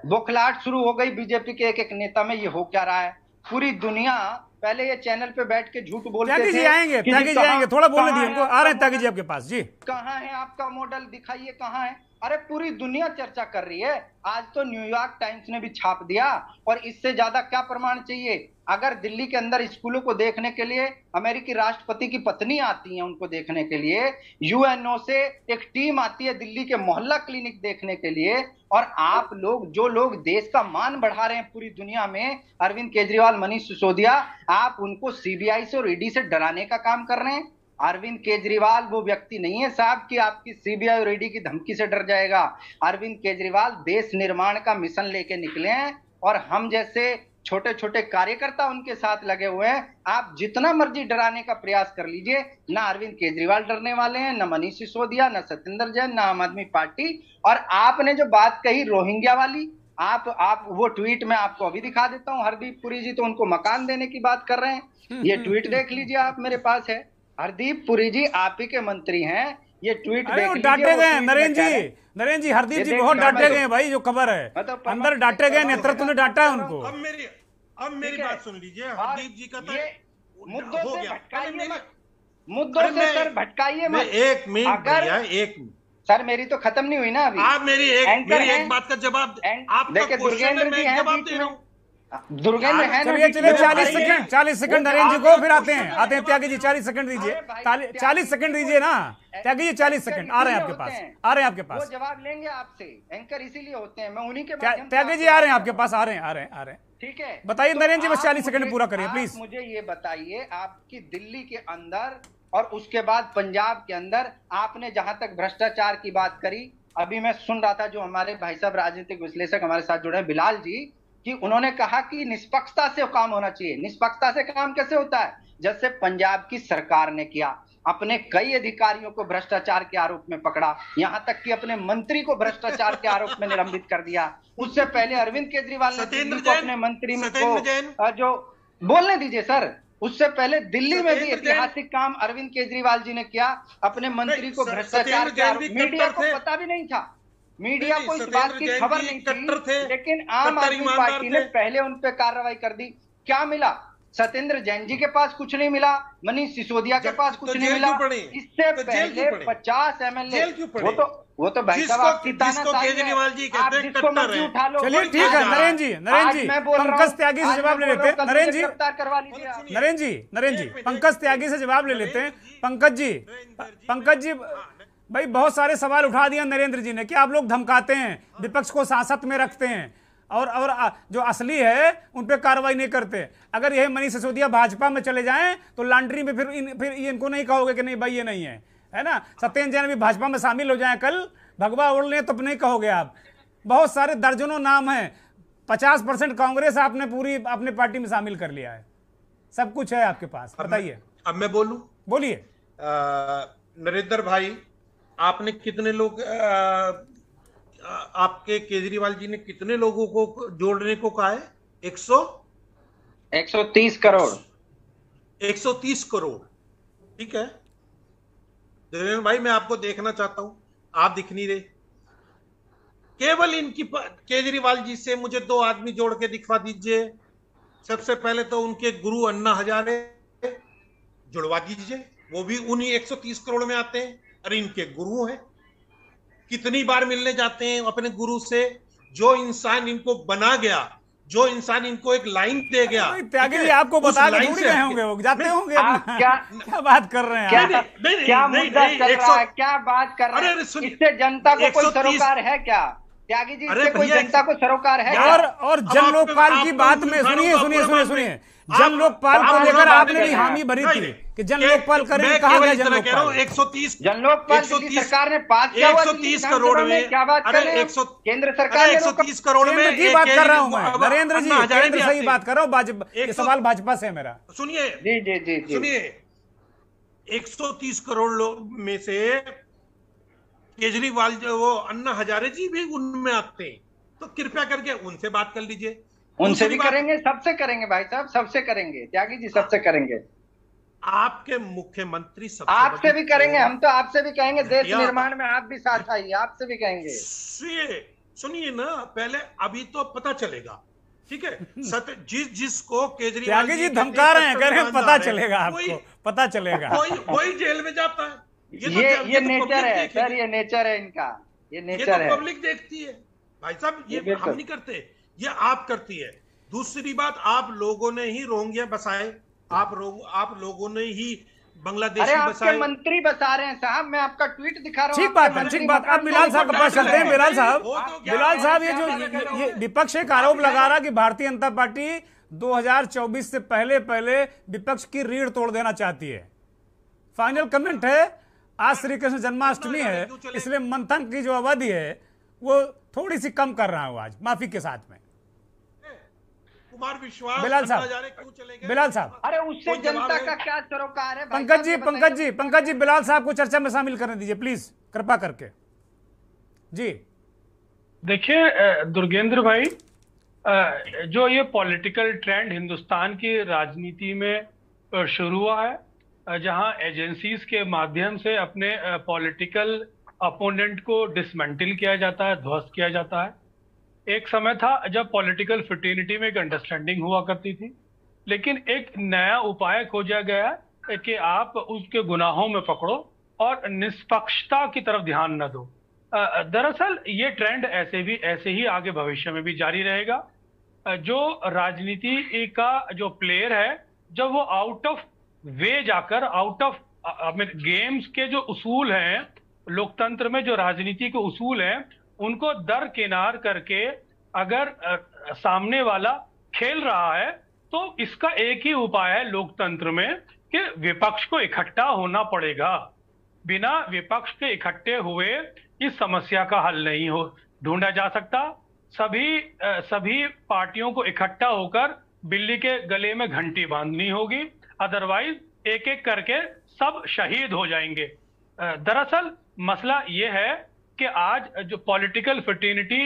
बौखलाहट शुरू हो गई बीजेपी के एक नेता में। ये हो क्या रहा है, पूरी दुनिया पहले ये चैनल पे बैठ के झूठ बोलते थे। त्यागी जी आएंगे, थोड़ा बोलने दिए उनको, आ रहे हैं त्यागी जी आपके पास। जी कहाँ है आपका मॉडल, दिखाइए कहाँ है। अरे पूरी दुनिया चर्चा कर रही है, आज तो न्यूयॉर्क टाइम्स ने भी छाप दिया, और इससे ज्यादा क्या प्रमाण चाहिए। अगर दिल्ली के अंदर स्कूलों को देखने के लिए अमेरिकी राष्ट्रपति की पत्नी आती है उनको देखने के लिए, यूएनओ से एक टीम आती है दिल्ली के मोहल्ला क्लिनिक देखने के लिए, और आप लोग जो लोग देश का मान बढ़ा रहे हैं पूरी दुनिया में, अरविंद केजरीवाल, मनीष सिसोदिया, आप उनको सीबीआई से और ईडी से डराने का काम कर रहे हैं। अरविंद केजरीवाल वो व्यक्ति नहीं है साहब कि आपकी सीबीआई और ईडी की धमकी से डर जाएगा। अरविंद केजरीवाल देश निर्माण का मिशन लेके निकले हैं, और हम जैसे छोटे छोटे कार्यकर्ता उनके साथ लगे हुए हैं। आप जितना मर्जी डराने का प्रयास कर लीजिए, ना अरविंद केजरीवाल डरने वाले हैं, ना मनीष सिसोदिया, ना सत्येंद्र जैन, ना आम आदमी पार्टी। और आपने जो बात कही रोहिंग्या वाली, आप वो ट्वीट मैं आपको अभी दिखा देता हूं। हरदीप पुरी जी तो उनको मकान देने की बात कर रहे हैं, ये ट्वीट देख लीजिए आप, मेरे पास है। हरदीप पुरी जी आप ही के मंत्री हैं, ये ट्वीट देख लीजिए। डांटे गए नरेंद्र जी, हरदीप जी बहुत डांटे गए भाई, जो खबर है अंदर डांटे गए, नेतृत्व ने डांटा है उनको। अब मेरी बात सुन लीजिए, हरदीप जी का तो मुद्दों हो से गया। भटकाइए मत, मुद्दों से सर भटकाइए मत। एक मिनट भैया, एक मिनट सर, मेरी तो खत्म नहीं हुई ना अभी। आप मेरी एक बात का जवाब, आपका क्वेश्चन मैं जवाब दे रहा हूँ। दुर्गेंद्र है ना, चलिए 40 सेकंड नरेंद्र जी को, फिर आते हैं त्यागी जी, 40 सेकंड दीजिए, 40 सेकंड दीजिए ना त्यागी जी, 40 सेकंड आ रहे हैं आपके पास, आ रहे हैं आपके पास। वो जवाब लेंगे आपसे, एंकर इसीलिए होते हैं, मैं उन्हीं के त्यागी जी आ रहे हैं आपके पास, आ रहे हैं। ठीक है, बताइए नरेंद्र जी, बस 40 सेकंड पूरा करिए प्लीज। मुझे ये बताइए, आपकी दिल्ली के अंदर और उसके बाद पंजाब के अंदर आपने जहां तक भ्रष्टाचार की बात करी, अभी मैं सुन रहा था जो हमारे भाई साहब राजनीतिक विश्लेषक हमारे साथ जुड़े हैं बिलाल जी, कि उन्होंने कहा कि निष्पक्षता से काम होना चाहिए। निष्पक्षता से काम कैसे होता है? जैसे पंजाब की सरकार ने किया, अपने कई अधिकारियों को भ्रष्टाचार के आरोप में पकड़ा, यहां तक कि अपने मंत्री को भ्रष्टाचार के आरोप में निलंबित कर दिया। उससे पहले अरविंद केजरीवाल ने दिल्ली को अपने मंत्री को जो बोलने दीजिए सर, उससे पहले दिल्ली में भी ऐतिहासिक काम अरविंद केजरीवाल जी ने किया, अपने मंत्री को भ्रष्टाचार के आरोप, मीडिया को पता भी नहीं था, मीडिया को इस बात की खबर नहीं थी, लेकिन आम आदमी पार्टी ने पहले उन पे कार्रवाई कर दी। क्या मिला? सत्येंद्र जैन जी के पास कुछ नहीं मिला, मनीष सिसोदिया के पास कुछ नहीं मिला। इससे पहले 50 एमएलए, वो तो भाई साहब आपकी केजरीवाल जी कहते हैं कट्टर है। उठा लो। चलिए ठीक है नरेंद्र जी, पंकज त्यागी से जवाब ले लेते हैं। नरेंद्र जी पंकज त्यागी से जवाब ले लेते हैं। पंकज जी भाई, बहुत सारे सवाल उठा दिया नरेंद्र जी ने कि आप लोग धमकाते हैं, विपक्ष को सांसद में रखते हैं, और जो असली है उन पे कार्रवाई नहीं करते। अगर यह मनीष सिसोदिया भाजपा में चले जाएं तो लॉन्ड्री में फिर इनको नहीं कहोगे कि नहीं भाई ये नहीं है ना। सत्येंद्र जैन भी भाजपा में शामिल हो जाए कल, भगवा उड़ लें तब नहीं कहोगे आप। बहुत सारे दर्जनों नाम हैं, 50% कांग्रेस आपने पूरी अपने पार्टी में शामिल कर लिया है, सब कुछ है आपके पास। बताइए। अब मैं बोलूं? बोलिए। नरेंद्र भाई, आपने कितने लोग आपके केजरीवाल जी ने कितने लोगों को जोड़ने को कहा है? 130 करोड़ 130 करोड़, ठीक है देवेंद्र भाई, मैं आपको देखना चाहता हूं, आप दिख नहीं रहे। केवल इनकी केजरीवाल जी से मुझे 2 आदमी जोड़ के दिखवा दीजिए। सबसे पहले तो उनके गुरु अन्ना हजारे जुड़वा दीजिए, वो भी उन्हीं 130 करोड़ में आते हैं। अरे इनके गुरु हैं, कितनी बार मिलने जाते हैं अपने गुरु से। जो इंसान इनको बना गया, जो इंसान इनको एक लाइन दे गया, त्यागी जी आपको बता के थोड़ी गए होंगे, वो जाते होंगे। क्या बात कर रहे हैं? क्या मुद्दा चल रहा है, क्या बात कर रहे हैं? इससे जनता को कोई सरोकार है क्या? त्यागी जी, इससे कोई जनता को सरोकार है क्या? और जन लोकपाल की बात में सुनिए जन लोकपाल को लेकर आपने भी हामी भरी थी कि जन लोकपाल करेंगे, कहा गया जन लोकपाल? 130 जन लोकपाल दिल्ली सरकार ने पास किया, 130 करोड़ में क्या बात कर रहे हैं? केंद्र सरकार ने 130 करोड़ में की बात कर रहा हूं मैं, नरेंद्र जी, केंद्र से ही बात कर रहा हूं। ये सवाल भाजपा से है मेरा। सुनिए जी सुनिए, 130 करोड़ लोग में से केजरीवाल जो वो अन्ना हजारे जी भी उनमें आते हैं, तो कृपया करके उनसे बात कर लीजिए। उनसे भी करेंगे, सबसे करेंगे भाई साहब, सबसे करेंगे। त्यागी जी सबसे करेंगे। आपके मुख्यमंत्री सबसे आपसे भी करेंगे, हम तो आपसे भी कहेंगे, देश निर्माण में आप भी साथ आइए, आपसे भी कहेंगे। सुनिए ना, पहले अभी तो पता चलेगा, ठीक है। जिसको केजरीवाल जी धमका रहे हैं, कह रहे हैं पता चलेगा, आपको पता चलेगा, वही जेल में जाता है। ये नेचर है सर, ये नेचर है इनका, ये नेचर है। पब्लिक देखती है भाई साहब, ये हम नहीं करते, ये आप करती है। दूसरी बात, आप लोगों ने ही रोहिंग्या बसाए, आप लोगों ने ही बांग्लादेशी बसाए। मंत्री बसा रहे हैं साहब, मैं आपका ट्वीट दिखा रहा हूँ। ठीक बात है, ठीक बात। अब बिलाल साहब के पास चलते हैं। बिलाल साहब ये विपक्ष एक आरोप लगा रहा कि भारतीय जनता पार्टी 2024 से पहले विपक्ष की रीढ़ तोड़ देना चाहती है। फाइनल कमेंट है, आज श्री कृष्ण जन्माष्टमी है, इसलिए मंथन की जो अवधि है वो थोड़ी सी कम कर रहा हूं आज, माफी के साथ में। कुमार विश्वास, बिलाल साहब, अरे उससे जनता का क्या सरोकार है? पंकज जी बिलाल साहब को चर्चा में शामिल करने दीजिए प्लीज, कृपा करके जी। देखिए दुर्गेंद्र भाई, जो ये पॉलिटिकल ट्रेंड हिंदुस्तान की राजनीति में शुरू हुआ है, जहां एजेंसीज के माध्यम से अपने पॉलिटिकल अपोनेंट को डिसमेंटल किया जाता है, ध्वस्त किया जाता है। एक समय था जब पॉलिटिकल फिटर्निटी में एक अंडरस्टैंडिंग हुआ करती थी, लेकिन एक नया उपाय खोजा गया कि आप उसके गुनाहों में पकड़ो और निष्पक्षता की तरफ ध्यान न दो। दरअसल ये ट्रेंड ऐसे ही आगे भविष्य में भी जारी रहेगा। जो राजनीति का जो प्लेयर है, जब वो आउट ऑफ वे जाकर, आउट ऑफ गेम्स के जो उसूल हैं लोकतंत्र में, जो राजनीति के उसूल हैं, उनको दरकिनार करके अगर सामने वाला खेल रहा है, तो इसका एक ही उपाय है लोकतंत्र में कि विपक्ष को इकट्ठा होना पड़ेगा। बिना विपक्ष के इकट्ठे हुए इस समस्या का हल नहीं ढूंढा जा सकता। सभी पार्टियों को इकट्ठा होकर बिल्ली के गले में घंटी बांधनी होगी, अदरवाइज एक एक करके सब शहीद हो जाएंगे। दरअसल मसला ये है कि आज जो पॉलिटिकल फिटर्निटी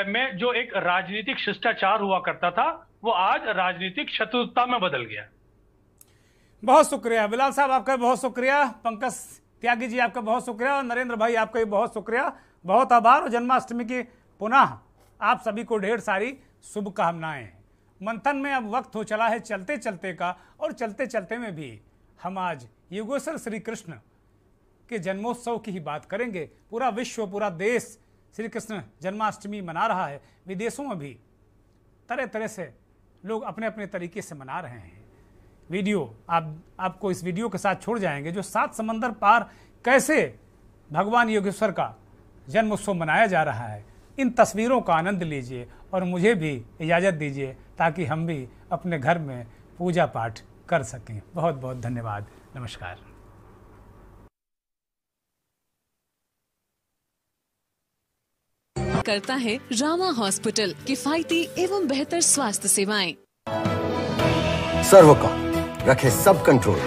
में जो एक राजनीतिक शिष्टाचार हुआ करता था, वो आज राजनीतिक शत्रुता में बदल गया। बहुत शुक्रिया बिलाल साहब, आपका बहुत शुक्रिया। पंकज त्यागी जी आपका बहुत शुक्रिया, और नरेंद्र भाई आपका भी बहुत शुक्रिया, बहुत आभार। और जन्माष्टमी की पुनः आप सभी को ढेर सारी शुभकामनाएं। मंथन में अब वक्त हो चला है चलते चलते का, और चलते चलते में भी हम आज योगेश्वर श्री कृष्ण के जन्मोत्सव की ही बात करेंगे। पूरा विश्व, पूरा देश श्री कृष्ण जन्माष्टमी मना रहा है। विदेशों में भी तरह तरह से लोग अपने अपने तरीके से मना रहे हैं। वीडियो आपको इस वीडियो के साथ छोड़ जाएंगे, जो 7 समंदर पार कैसे भगवान योगेश्वर का जन्मोत्सव मनाया जा रहा है। इन तस्वीरों का आनंद लीजिए और मुझे भी इजाज़त दीजिए, ताकि हम भी अपने घर में पूजा पाठ कर सकें। बहुत बहुत धन्यवाद, नमस्कार। करता है रामा हॉस्पिटल, किफायती एवं बेहतर स्वास्थ्य सेवाएं। सर्वकॉम रखे सब कंट्रोल।